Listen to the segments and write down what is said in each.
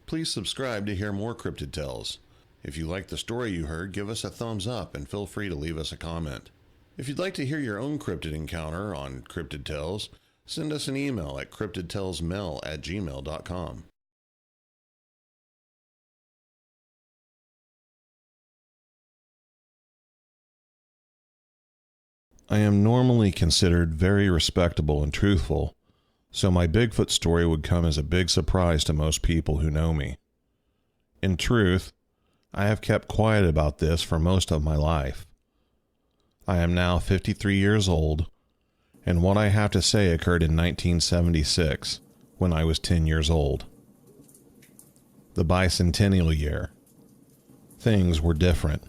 Please subscribe to hear more Cryptid Tales. If you like the story you heard, give us a thumbs up and feel free to leave us a comment. If you'd like to hear your own cryptid encounter on Cryptid Tales, send us an email at cryptidtalesmail@gmail.com. I am normally considered very respectable and truthful, so my Bigfoot story would come as a big surprise to most people who know me. In truth, I have kept quiet about this for most of my life. I am now 53 years old, and what I have to say occurred in 1976, when I was 10 years old. The bicentennial year. Things were different.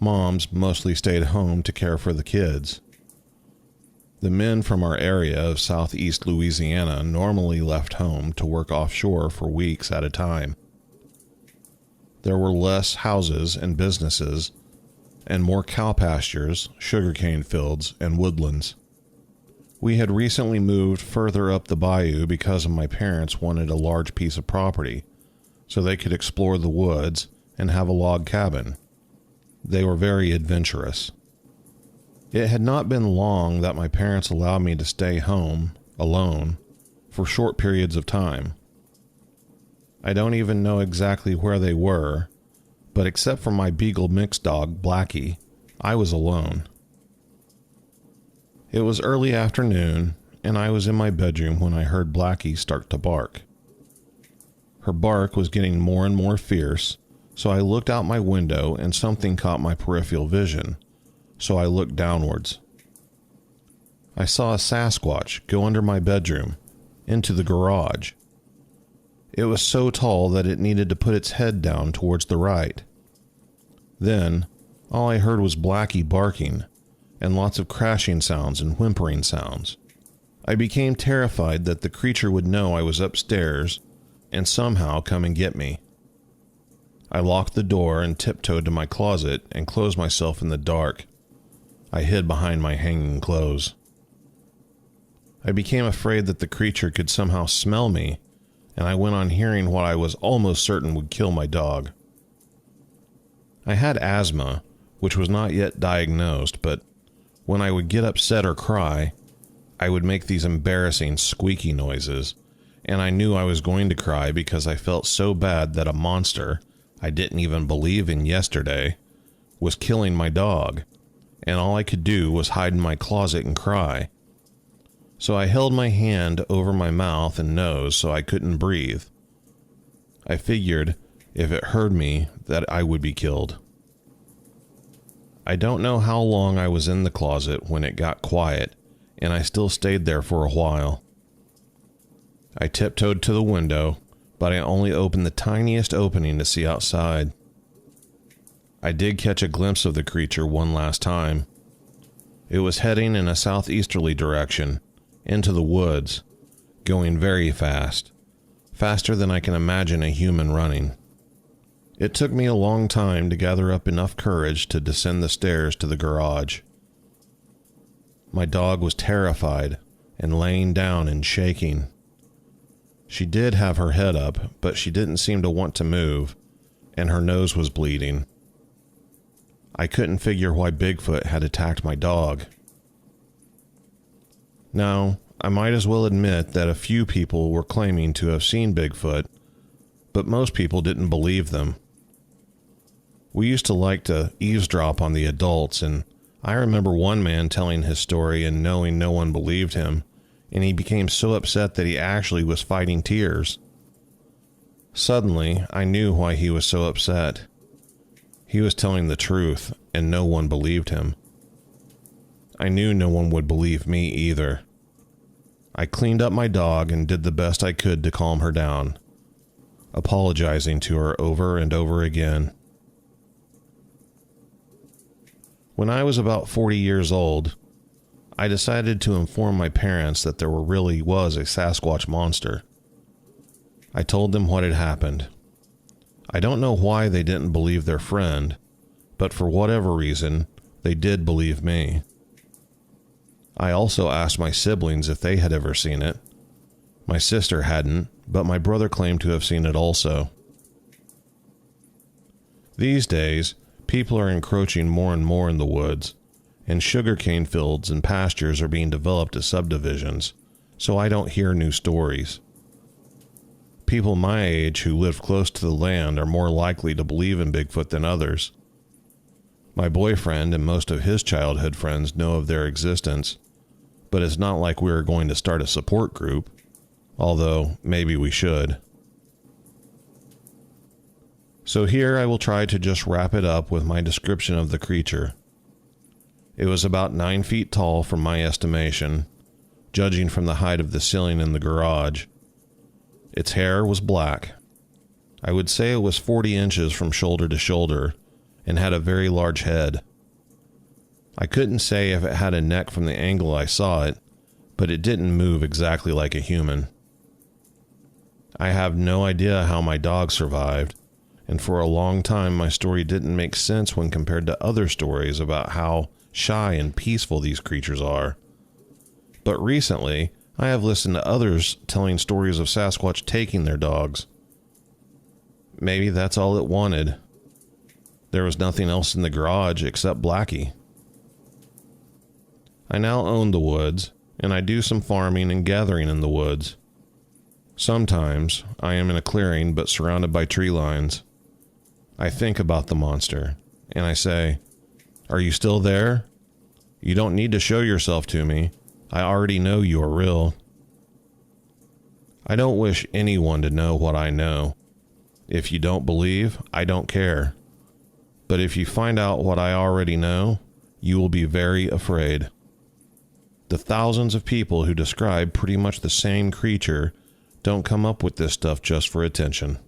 Moms mostly stayed home to care for the kids. The men from our area of southeast Louisiana normally left home to work offshore for weeks at a time. There were less houses and businesses, and more cow pastures, sugarcane fields, and woodlands. We had recently moved further up the bayou because my parents wanted a large piece of property, so they could explore the woods and have a log cabin. They were very adventurous. It had not been long that my parents allowed me to stay home, alone, for short periods of time. I don't even know exactly where they were, but except for my beagle mixed dog, Blackie, I was alone. It was early afternoon, and I was in my bedroom when I heard Blackie start to bark. Her bark was getting more and more fierce, so I looked out my window and something caught my peripheral vision, so I looked downwards. I saw a Sasquatch go under my bedroom, into the garage. It was so tall that it needed to put its head down towards the right. Then, all I heard was Blackie barking, and lots of crashing sounds and whimpering sounds. I became terrified that the creature would know I was upstairs and somehow come and get me. I locked the door and tiptoed to my closet and closed myself in the dark. I hid behind my hanging clothes. I became afraid that the creature could somehow smell me, and I went on hearing what I was almost certain would kill my dog. I had asthma, which was not yet diagnosed, but when I would get upset or cry, I would make these embarrassing squeaky noises, and I knew I was going to cry because I felt so bad that a monster I didn't even believe in yesterday was killing my dog, and all I could do was hide in my closet and cry. So I held my hand over my mouth and nose so I couldn't breathe. I figured if it heard me that I would be killed. I don't know how long I was in the closet when it got quiet, and I still stayed there for a while. I tiptoed to the window, but I only opened the tiniest opening to see outside. I did catch a glimpse of the creature one last time. It was heading in a southeasterly direction, into the woods, going very fast, faster than I can imagine a human running. It took me a long time to gather up enough courage to descend the stairs to the garage. My dog was terrified and laying down and shaking. She did have her head up, but she didn't seem to want to move, and her nose was bleeding. I couldn't figure why Bigfoot had attacked my dog. Now, I might as well admit that a few people were claiming to have seen Bigfoot, but most people didn't believe them. We used to like to eavesdrop on the adults, and I remember one man telling his story and knowing no one believed him, and he became so upset that he actually was fighting tears. Suddenly, I knew why he was so upset. He was telling the truth, and no one believed him. I knew no one would believe me either. I cleaned up my dog and did the best I could to calm her down, apologizing to her over and over again. When I was about 40 years old, I decided to inform my parents that there really was a Sasquatch monster. I told them what had happened. I don't know why they didn't believe their friend, but for whatever reason, they did believe me. I also asked my siblings if they had ever seen it. My sister hadn't, but my brother claimed to have seen it also. These days, people are encroaching more and more in the woods, and sugarcane fields and pastures are being developed as subdivisions, so I don't hear new stories. People my age who live close to the land are more likely to believe in Bigfoot than others. My boyfriend and most of his childhood friends know of their existence, but it's not like we are going to start a support group, although maybe we should. So here I will try to just wrap it up with my description of the creature. It was about 9 feet tall from my estimation, judging from the height of the ceiling in the garage. Its hair was black. I would say it was 40 inches from shoulder to shoulder, and had a very large head. I couldn't say if it had a neck from the angle I saw it, but it didn't move exactly like a human. I have no idea how my dog survived, and for a long time my story didn't make sense when compared to other stories about how shy and peaceful these creatures are. But recently, I have listened to others telling stories of Sasquatch taking their dogs. Maybe that's all it wanted. There was nothing else in the garage except Blackie. I now own the woods, and I do some farming and gathering in the woods. Sometimes I am in a clearing but surrounded by tree lines. I think about the monster, and I say, "Are you still there? You don't need to show yourself to me. I already know you are real." I don't wish anyone to know what I know. If you don't believe, I don't care. But if you find out what I already know, you will be very afraid. The thousands of people who describe pretty much the same creature don't come up with this stuff just for attention.